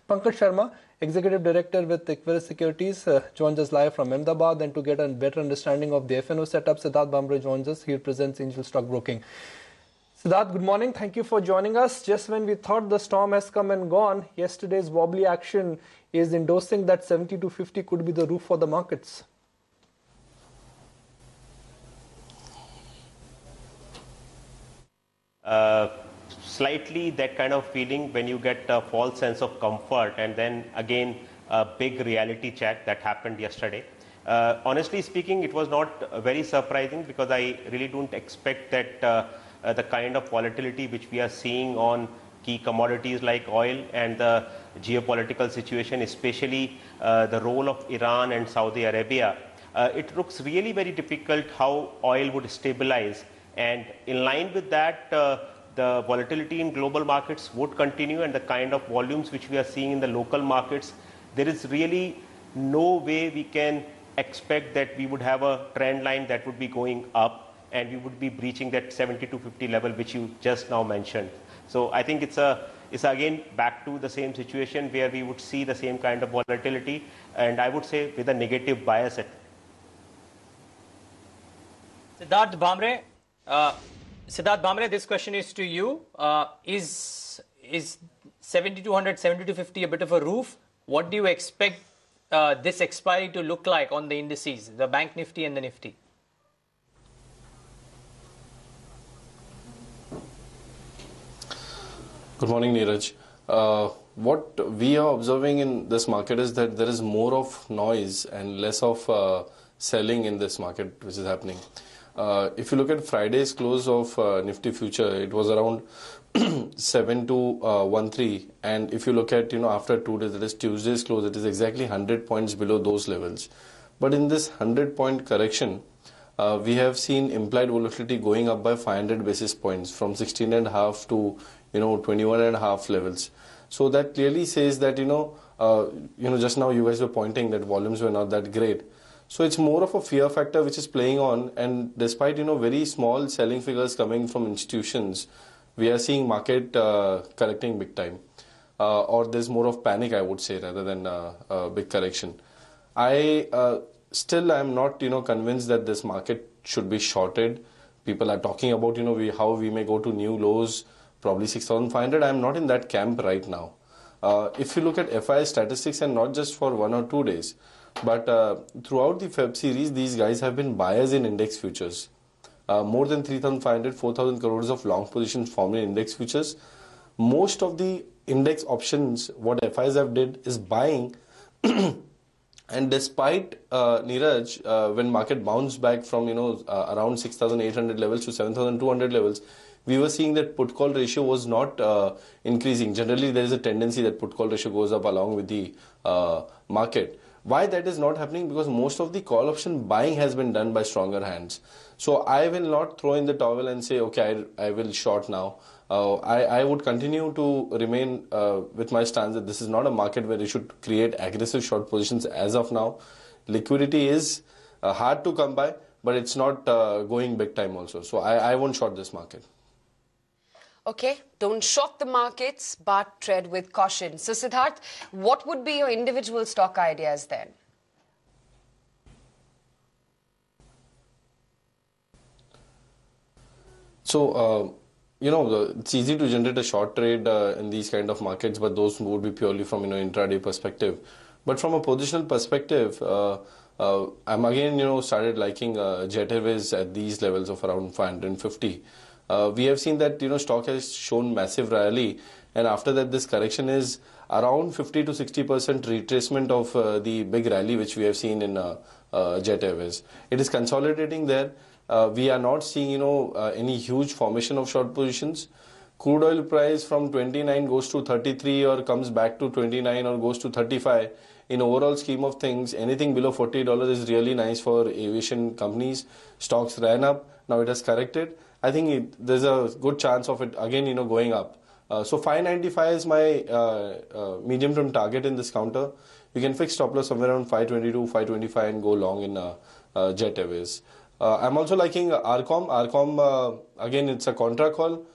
Pankaj Sharma, Executive Director with Equirus Securities, joins us live from Ahmedabad, and to get a better understanding of the FNO setup, Siddharth Bhambre joins us. He represents Angel Stock Broking. Siddharth, good morning. Thank you for joining us. Just when we thought the storm has come and gone, yesterday's wobbly action is endorsing that 70 to 50 could be the roof for the markets. Slightly that kind of feeling when you get a false sense of comfort and then again a big reality check that happened yesterday. Honestly speaking, it was not very surprising because I really don't expect that the kind of volatility which we are seeing on key commodities like oil and the geopolitical situation, especially the role of Iran and Saudi Arabia, it looks really very difficult how oil would stabilize. And in line with that, the volatility in global markets would continue, and the kind of volumes which we are seeing in the local markets, there is really no way we can expect that we would have a trend line that would be going up and we would be breaching that 70 to 50 level which you just now mentioned. So I think it's again back to the same situation where we would see the same kind of volatility, and I would say with a negative bias. Siddharth Bhambre, this question is to you. Is 7200, 7250 a bit of a roof? What do you expect this expiry to look like on the indices, the Bank Nifty and the Nifty? Good morning, Neeraj. What we are observing in this market is that there is more of noise and less of selling in this market which is happening. If you look at Friday's close of Nifty future, it was around 7213, and if you look at after 2 days, that is Tuesday's close, it is exactly 100 points below those levels. But in this 100-point correction, we have seen implied volatility going up by 500 basis points from 16.5 to 21.5 levels. So that clearly says that just now you guys were pointing that volumes were not that great. So it's more of a fear factor which is playing on, and despite very small selling figures coming from institutions, we are seeing market correcting big time, or there's more of panic, I would say, rather than a big correction. I still am not convinced that this market should be shorted. People are talking about how we may go to new lows, probably 6,500. I'm not in that camp right now. If you look at FI statistics, and not just for 1 or 2 days, but throughout the Feb series, these guys have been buyers in index futures. More than 3,500, 4,000 crores of long positions formed in index futures. Most of the index options, what FIs have did is buying. And despite Neeraj, when market bounced back from around 6,800 levels to 7,200 levels, we were seeing that put call ratio was not increasing. Generally, there is a tendency that put call ratio goes up along with the market. Why that is not happening? Because most of the call option buying has been done by stronger hands. So I will not throw in the towel and say, okay, I will short now. I would continue to remain with my stance that this is not a market where you should create aggressive short positions as of now. Liquidity is hard to come by, but it's not going big time also. So I won't short this market. Okay, don't short the markets, but tread with caution. So Siddharth, what would be your individual stock ideas then? So, it's easy to generate a short trade in these kind of markets, but those would be purely from, intraday perspective. But from a positional perspective, I'm again, started liking Jet Airways at these levels of around 550. We have seen that stock has shown massive rally, and after that this correction is around 50 to 60% retracement of the big rally which we have seen in Jet Airways. It is consolidating there. We are not seeing any huge formation of short positions. Crude oil price from 29 goes to 33 or comes back to 29 or goes to 35. In overall scheme of things, anything below $40 is really nice for aviation companies. Stocks ran up, now it has corrected. I think there's a good chance of it again, going up. So 595 is my medium-term target in this counter. You can fix stop loss somewhere around 522, 525 and go long in Jet Airways. I'm also liking Arcom. Arcom, again, it's a contra call.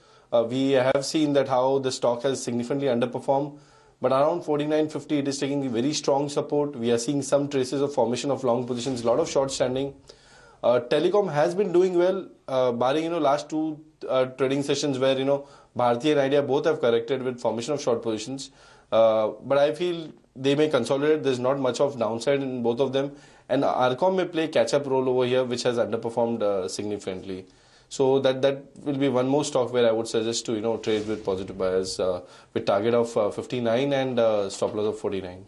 We have seen that how the stock has significantly underperformed. But around 49.50, it is taking very strong support. We are seeing some traces of formation of long positions, a lot of short standing. Telecom has been doing well, barring last two trading sessions where Bharti and Idea both have corrected with formation of short positions. But I feel they may consolidate. There's not much of downside in both of them, and Arcom may play catch-up role over here, which has underperformed significantly. So that will be one more stock where I would suggest to trade with positive bias with target of 59 and stop loss of 49.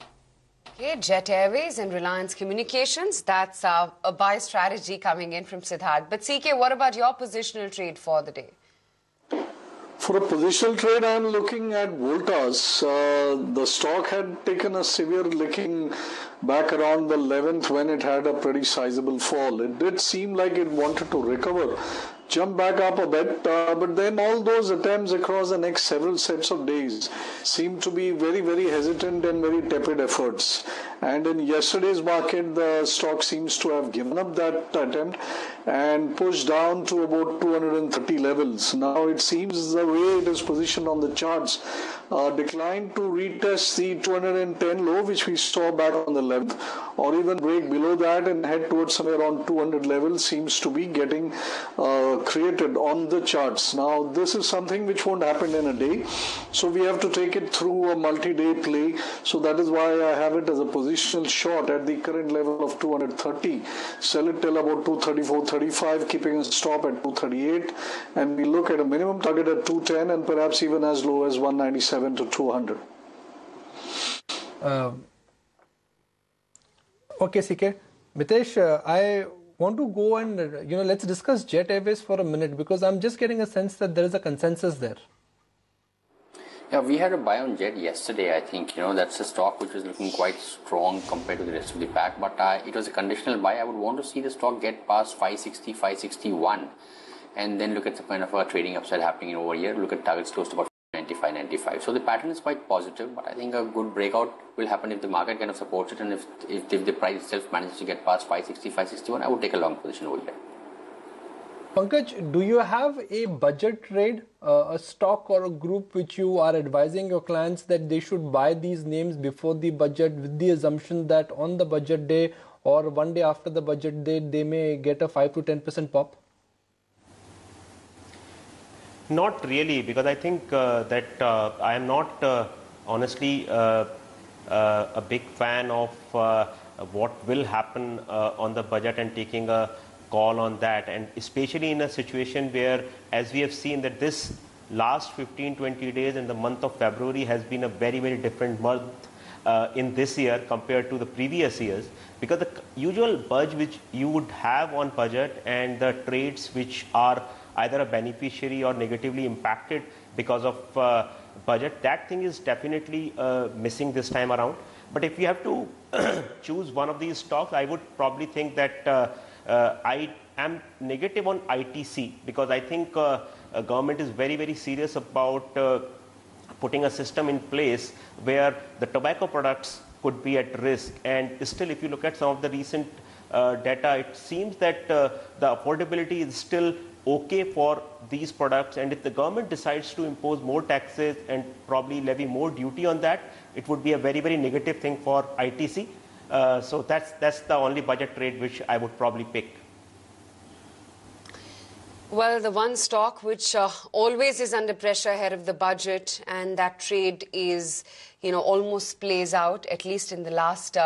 Okay, Jet Airways and Reliance Communications. That's a buy strategy coming in from Siddharth. But CK, what about your positional trade for the day? For a positional trade, I'm looking at Voltas. The stock had taken a severe licking back around the 11th when it had a pretty sizable fall. It did seem like it wanted to recover, jump back up a bit, but then all those attempts across the next several sets of days seem to be very, very hesitant and very tepid efforts. And in yesterday's market, the stock seems to have given up that attempt and pushed down to about 230 levels. Now it seems the way it is positioned on the charts, declined to retest the 210 low which we saw back on the 11th, or even break below that and head towards somewhere around 200 levels seems to be getting created on the charts. Now this is something which won't happen in a day, so we have to take it through a multi-day play. So that is why I have it as a positional short at the current level of 230. Sell it till about 234.35, keeping a stop at 238, and we look at a minimum target at 210 and perhaps even as low as 197 to 200. Okay, CK. Mitesh, I want to go and let's discuss Jet Airways for a minute, because I'm just getting a sense that there is a consensus there. Yeah, we had a buy on Jet yesterday. I think that's a stock which was looking quite strong compared to the rest of the pack, but it was a conditional buy. I would want to see the stock get past 560, 561, and then look at some kind of a trading upside happening over here. Look at targets close to about 95, 95. So the pattern is quite positive, but I think a good breakout will happen if the market kind of supports it, and if the price itself manages to get past 560, 561, I would take a long position over here. Pankaj, do you have a budget trade, a stock or a group which you are advising your clients that they should buy these names before the budget, with the assumption that on the budget day or one day after the budget day, they may get a 5 to 10% pop? Not really, because I think that I am not honestly a big fan of what will happen on the budget and taking a call on that, and especially in a situation where, as we have seen, that this last 15-20 days in the month of February has been a very, very different month in this year compared to the previous years, because the usual budge which you would have on budget and the trades which are either a beneficiary or negatively impacted because of budget, that thing is definitely missing this time around. But if you have to choose one of these stocks, I would probably think that I am negative on ITC, because I think government is very, very serious about putting a system in place where the tobacco products could be at risk. And still, if you look at some of the recent data, it seems that the affordability is still okay for these products, and if the government decides to impose more taxes and probably levy more duty on that, it would be a very, very negative thing for ITC. So that's the only budget trade which I would probably pick. Well, the one stock which always is under pressure ahead of the budget, and that trade is, almost plays out, at least in the last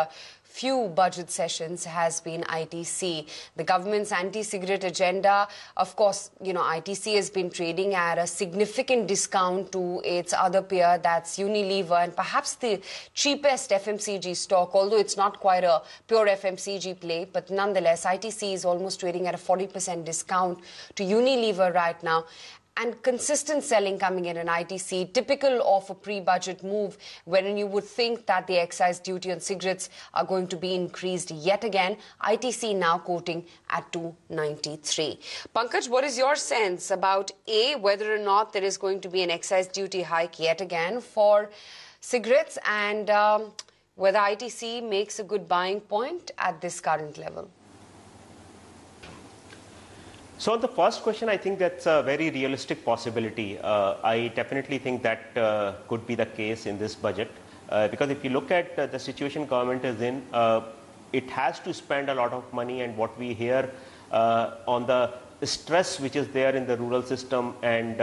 few budget sessions, has been ITC. The government's anti-cigarette agenda, of course, ITC has been trading at a significant discount to its other peer, that's Unilever, and perhaps the cheapest FMCG stock, although it's not quite a pure FMCG play, but nonetheless, ITC is almost trading at a 40% discount to Unilever right now. And consistent selling coming in ITC, typical of a pre-budget move, wherein you would think that the excise duty on cigarettes are going to be increased yet again. ITC now quoting at 293. Pankaj, what is your sense about A, whether or not there is going to be an excise duty hike yet again for cigarettes, and whether ITC makes a good buying point at this current level? So on the first question, I think that's a very realistic possibility. I definitely think that could be the case in this budget. Because if you look at the situation government is in, it has to spend a lot of money, and what we hear on the stress which is there in the rural system and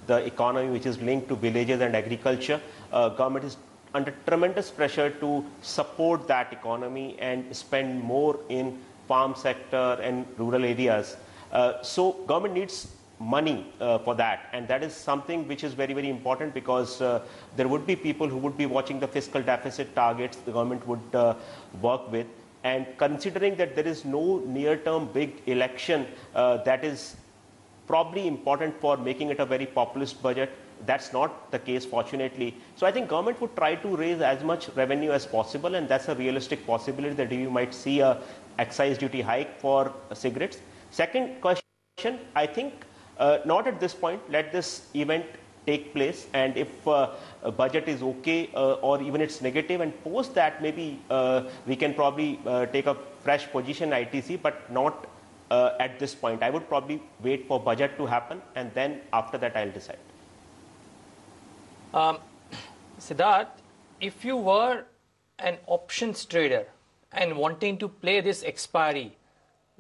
the economy which is linked to villages and agriculture, government is under tremendous pressure to support that economy and spend more in farm sector and rural areas. So government needs money for that, and that is something which is very, very important, because there would be people who would be watching the fiscal deficit targets the government would work with, and considering that there is no near-term big election that is probably important for making it a very populist budget. That's not the case, fortunately. So I think government would try to raise as much revenue as possible, and that's a realistic possibility that you might see a excise duty hike for cigarettes. Second question, I think not at this point. Let this event take place, and if a budget is okay or even it's negative, and post that maybe we can probably take a fresh position ITC, but not at this point. I would probably wait for budget to happen, and then after that I'll decide. Siddharth, if you were an options trader and wanting to play this expiry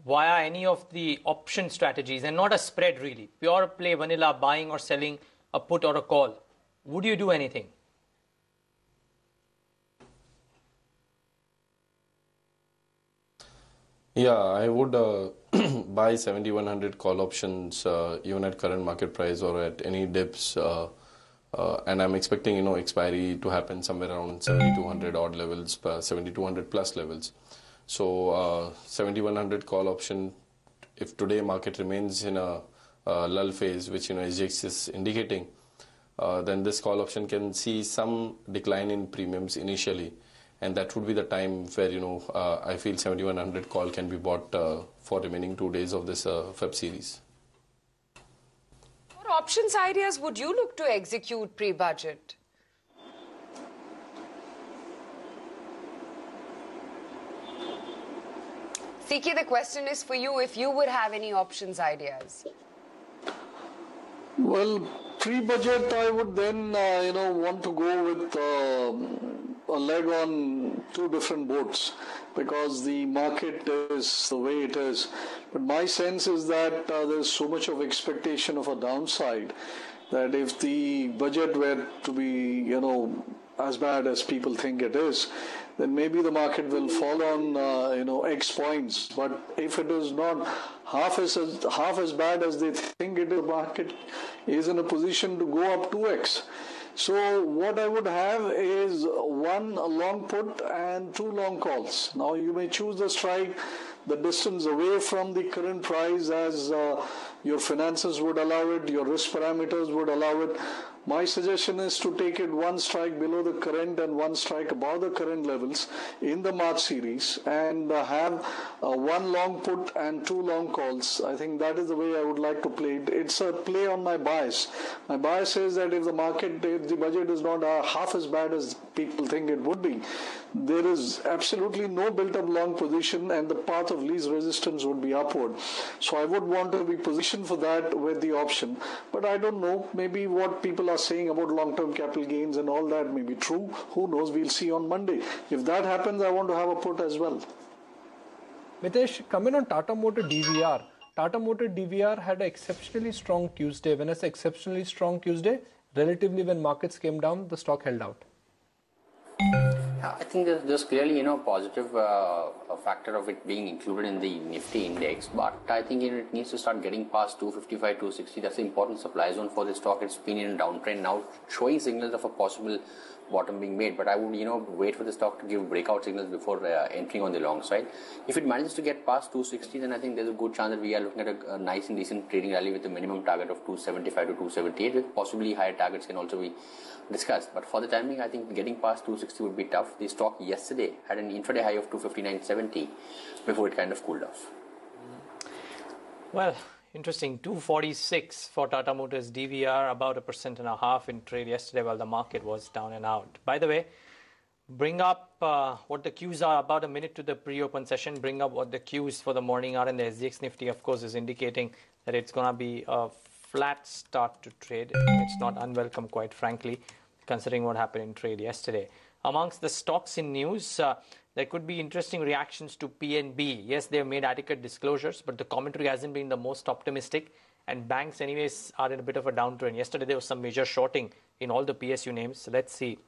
via any of the option strategies and not a spread really, pure play vanilla buying or selling a put or a call, would you do anything? Yeah, I would buy 7100 call options even at current market price or at any dips, and I'm expecting expiry to happen somewhere around 7200 odd levels, 7200 plus levels. So 7100 call option, if today market remains in a lull phase, which SGX is indicating, then this call option can see some decline in premiums initially, and that would be the time where I feel 7100 call can be bought for remaining 2 days of this Feb series. What options ideas would you look to execute pre-budget? CK, the question is for you, if you would have any options ideas. Well, pre-budget, I would then, want to go with a leg on two different boats, because the market is the way it is. But my sense is that there's so much of expectation of a downside that if the budget were to be, as bad as people think it is, then maybe the market will fall on, X points. But if it is not half as bad as they think it is, the market is in a position to go up 2x. So what I would have is one long put and two long calls. Now you may choose the strike, the distance away from the current price as your finances would allow it, your risk parameters would allow it. My suggestion is to take it one strike below the current and one strike above the current levels in the March series, and have one long put and two long calls. I think that is the way I would like to play it. It's a play on my bias. My bias says that if the budget is not half as bad as people think it would be, there is absolutely no built-up long position, and the path of least resistance would be upward. So I would want to be positioned for that with the option. But I don't know, maybe what people are saying about long-term capital gains and all that may be true. Who knows? We'll see on Monday. If that happens, I want to have a put as well. Mitesh, coming on Tata Motor DVR. Tata Motor DVR had an exceptionally strong Tuesday. When I say exceptionally strong Tuesday, relatively when markets came down, the stock held out. I think there's clearly, positive a factor of it being included in the Nifty index, but I think it needs to start getting past 255, 260. That's the important supply zone for the stock. It's been in a downtrend now, showing signals of a possible bottom being made, but I would, wait for the stock to give breakout signals before entering on the long side. If it manages to get past 260, then I think there's a good chance that we are looking at a nice and decent trading rally with a minimum target of 275 to 278, with possibly higher targets can also be discussed. But for the timing, I think getting past 260 would be tough. The stock yesterday had an intraday high of 259.70 before it kind of cooled off. Well, interesting. 246 for Tata Motors DVR, about 1.5% in trade yesterday while the market was down and out. By the way, bring up what the cues are. About a minute to the pre-open session. Bring up what the cues for the morning are, and the SGX Nifty, of course, is indicating that it's going to be a flat start to trade. It's not unwelcome, quite frankly, considering what happened in trade yesterday. Amongst the stocks in news, there could be interesting reactions to PNB. Yes, they have made adequate disclosures, but the commentary hasn't been the most optimistic. And banks, anyways, are in a bit of a downtrend. Yesterday, there was some major shorting in all the PSU names. So let's see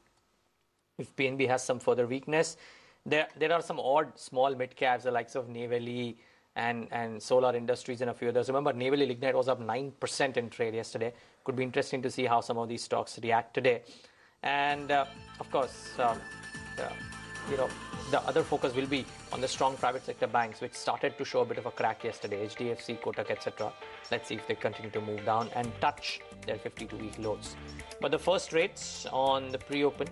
if PNB has some further weakness. There are some odd small mid-caps, the likes of Neyveli and Solar Industries and a few others. Remember, Neyveli Lignite was up 9% in trade yesterday. Could be interesting to see how some of these stocks react today. And, of course, the other focus will be on the strong private sector banks, which started to show a bit of a crack yesterday, HDFC, Kotak, etc. Let's see if they continue to move down and touch their 52-week lows. But the first rates on the pre-open,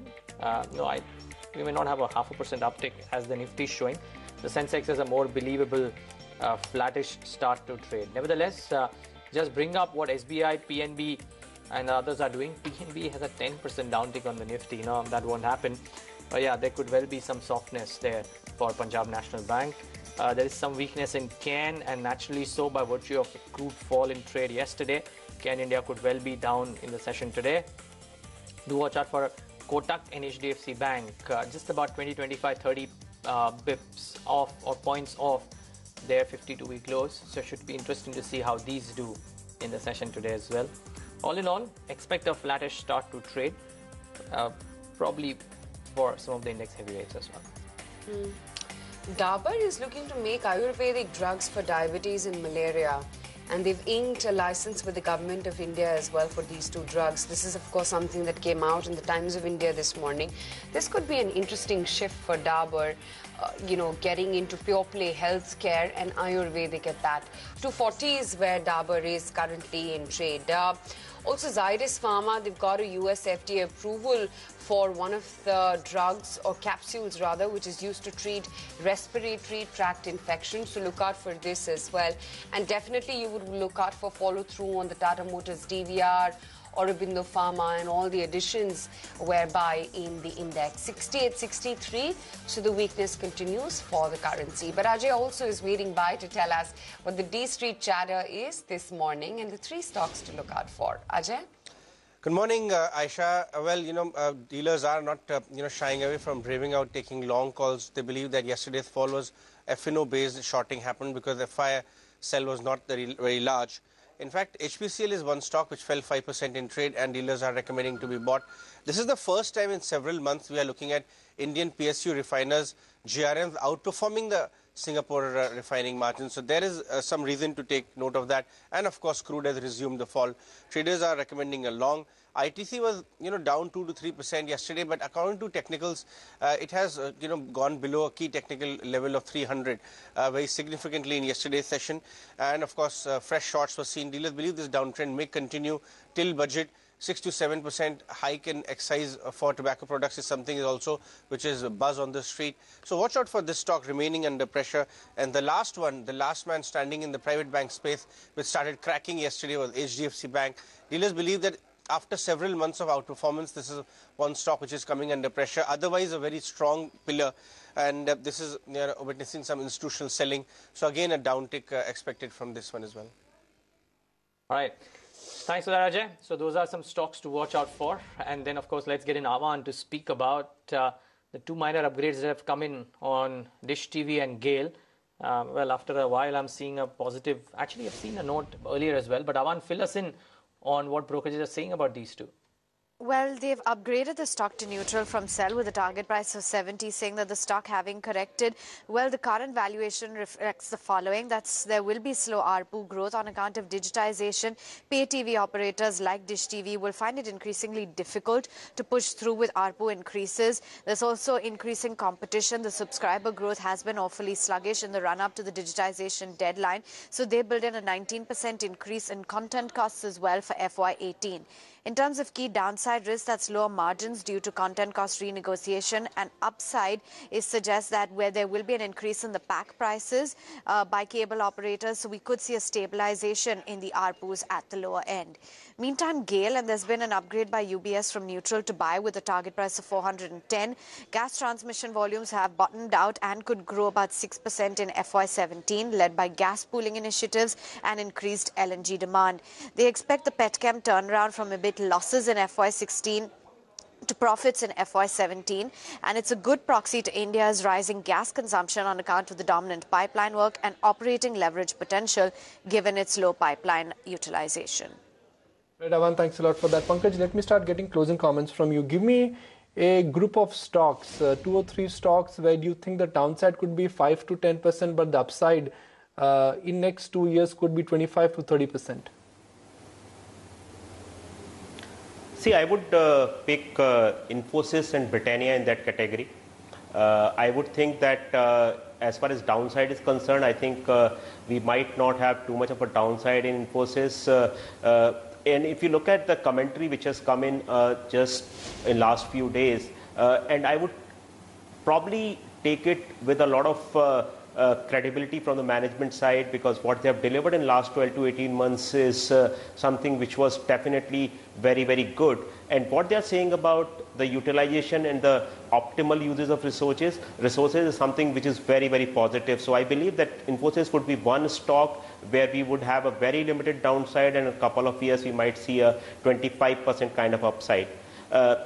we may not have a 0.5% uptick as the Nifty is showing. The Sensex has a more believable flattish start to trade. Nevertheless, just bring up what SBI, PNB and others are doing. PNB has a 10% downtick on the Nifty. That won't happen. But yeah, there could well be some softness there for Punjab National Bank. There is some weakness in CAN, and naturally so by virtue of the crude fall in trade yesterday. CAN India could well be down in the session today. Do watch out for Kotak and HDFC Bank, just about 20, 25, 30 bips off or points off their 52-week lows. So it should be interesting to see how these do in the session today as well. All in all, expect a flattish start to trade, probably for some of the index heavyweights as well. Dabur is looking to make Ayurvedic drugs for diabetes and malaria. And they've inked a license with the government of India as well for these two drugs. This is, of course, something that came out in the Times of India this morning. This could be an interesting shift for Dabur, getting into pure play healthcare and Ayurvedic at that. 240 is where Dabur is currently in trade. Also, Zydus Pharma, they've got a US FDA approval for one of the drugs, or capsules rather, which is used to treat respiratory tract infections. So look out for this as well. And definitely you would look out for follow through on the Tata Motors DVR, Aurobindo Pharma and all the additions whereby in the index 68.63. So the weakness continues for the currency. But Ajay also is waiting by to tell us what the D Street chatter is this morning and the three stocks to look out for. Ajay? Good morning, Aisha. Well, dealers are not, shying away from braving out, taking long calls. They believe that yesterday's fall was FNO-based shorting happened because the FI sell was not very large. In fact, HPCL is one stock which fell 5% in trade and dealers are recommending to be bought. This is the first time in several months we are looking at Indian PSU refiners, GRMs outperforming the Singapore refining margins. So there is some reason to take note of that. And of course, crude has resumed the fall. Traders are recommending a long. ITC was, down 2 to 3% yesterday, but according to technicals, it has, gone below a key technical level of 300 very significantly in yesterday's session. And of course, fresh shorts were seen. Dealers believe this downtrend may continue till budget. 6 to 7% hike in excise for tobacco products is something also which is a buzz on the street. So watch out for this stock remaining under pressure. And the last one, the last man standing in the private bank space, which started cracking yesterday, was HDFC Bank. Dealers believe that after several months of outperformance, this is one stock which is coming under pressure. Otherwise, a very strong pillar. And this is witnessing some institutional selling. So again, a downtick expected from this one as well. All right. Thanks for that, Ajay. So those are some stocks to watch out for. And then, of course, let's get in Aman to speak about the two minor upgrades that have come in on Dish TV and Gale. Well, after a while, I'm seeing a positive. Actually, I've seen a note earlier as well. But Aman, fill us in on what brokerages are saying about these two. Well, they've upgraded the stock to neutral from sell with a target price of 70, saying that the stock having corrected, well, the current valuation reflects the following. There will be slow ARPU growth on account of digitization. Pay TV operators like Dish TV will find it increasingly difficult to push through with ARPU increases. There's also increasing competition. The subscriber growth has been awfully sluggish in the run-up to the digitization deadline. So they built in a 19% increase in content costs as well for FY18. In terms of key downside risk, that's lower margins due to content cost renegotiation, and upside suggests that where there will be an increase in the pack prices by cable operators, so we could see a stabilization in the ARPUs at the lower end. Meantime, Gale, and there's been an upgrade by UBS from neutral to buy with a target price of 410. Gas transmission volumes have bottomed out and could grow about 6% in FY17, led by gas pooling initiatives and increased LNG demand. They expect the petchem turnaround from a bit losses in FY16 to profits in FY17, and it's a good proxy to India's rising gas consumption on account of the dominant pipeline work and operating leverage potential given its low pipeline utilization. Right, Avan, thanks a lot for that. Pankaj, let me start getting closing comments from you. Give me a group of stocks, 2 or 3 stocks where you think the downside could be 5 to 10%, but the upside in next 2 years could be 25 to 30%. See, I would pick Infosys and Britannia in that category. I would think that as far as downside is concerned, I think we might not have too much of a downside in Infosys. And if you look at the commentary which has come in just in last few days, and I would probably take it with a lot of credibility from the management side, because what they have delivered in last 12 to 18 months is something which was definitely very, very good. And what they are saying about the utilization and the optimal uses of resources is something which is very, very positive. So I believe that Infosys would be one stock where we would have a very limited downside, and in a couple of years we might see a 25% kind of upside.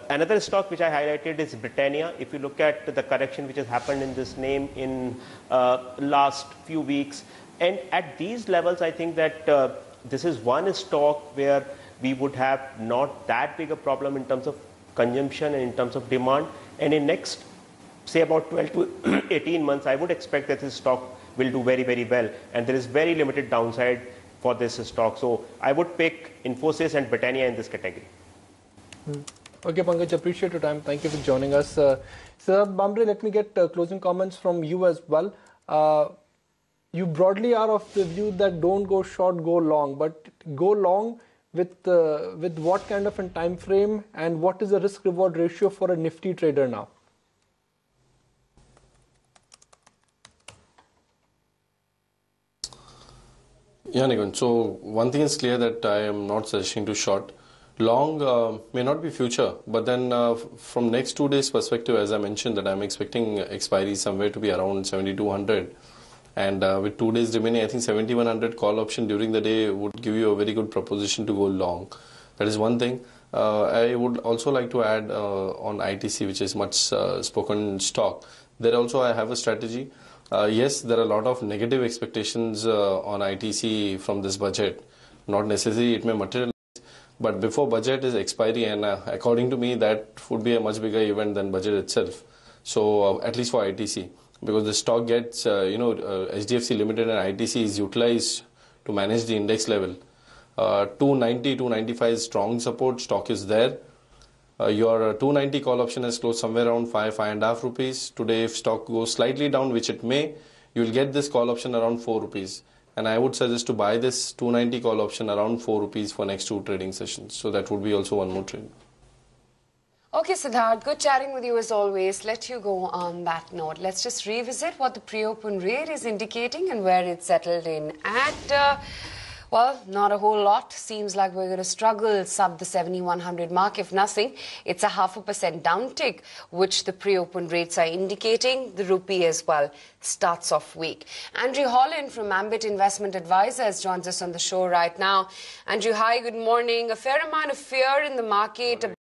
Another stock which I highlighted is Britannia. If you look at the correction which has happened in this name in last few weeks, and at these levels, I think that this is one stock where we would have not that big a problem in terms of consumption and in terms of demand. And in next, say about 12 to 18 months, I would expect that this stock will do very, very well. And there is very limited downside for this stock. So I would pick Infosys and Britannia in this category. Okay, Pankaj, appreciate your time. Thank you for joining us. Siddharth Bhambre, let me get closing comments from you as well. You broadly are of the view that don't go short, go long, but go long with what kind of a time frame, and what is the risk-reward ratio for a Nifty trader now? Yeah, Nikunj. So one thing is clear that I am not suggesting to short. Long may not be future, but then from next 2 days perspective, as I mentioned, that I'm expecting expiry somewhere to be around 7200, and with 2 days remaining, I think 7100 call option during the day would give you a very good proposition to go long. That is one thing. I would also like to add on ITC, which is much spoken stock. There also I have a strategy. Yes, there are a lot of negative expectations on ITC from this budget. Not necessarily it may materialize. But before budget is expiry, and according to me, that would be a much bigger event than budget itself. So at least for ITC, because the stock gets, HDFC Limited and ITC is utilized to manage the index level. 290, 295 is strong support, stock is there. Your 290 call option has closed somewhere around 5.5 rupees. Today, if stock goes slightly down, which it may, you will get this call option around 4 rupees. And I would suggest to buy this 290 call option around 4 rupees for next 2 trading sessions. So that would be also one more trade. Okay, Siddharth, good chatting with you as always. Let you go on that note. Let's just revisit what the pre-open rate is indicating and where it's settled in at. Well, not a whole lot. Seems like we're going to struggle sub the 7100 mark. If nothing, it's a 0.5% downtick, which the pre-open rates are indicating. The rupee as well starts off weak. Andrew Holland from Ambit Investment Advisors joins us on the show right now. Andrew, hi, good morning. A fair amount of fear in the market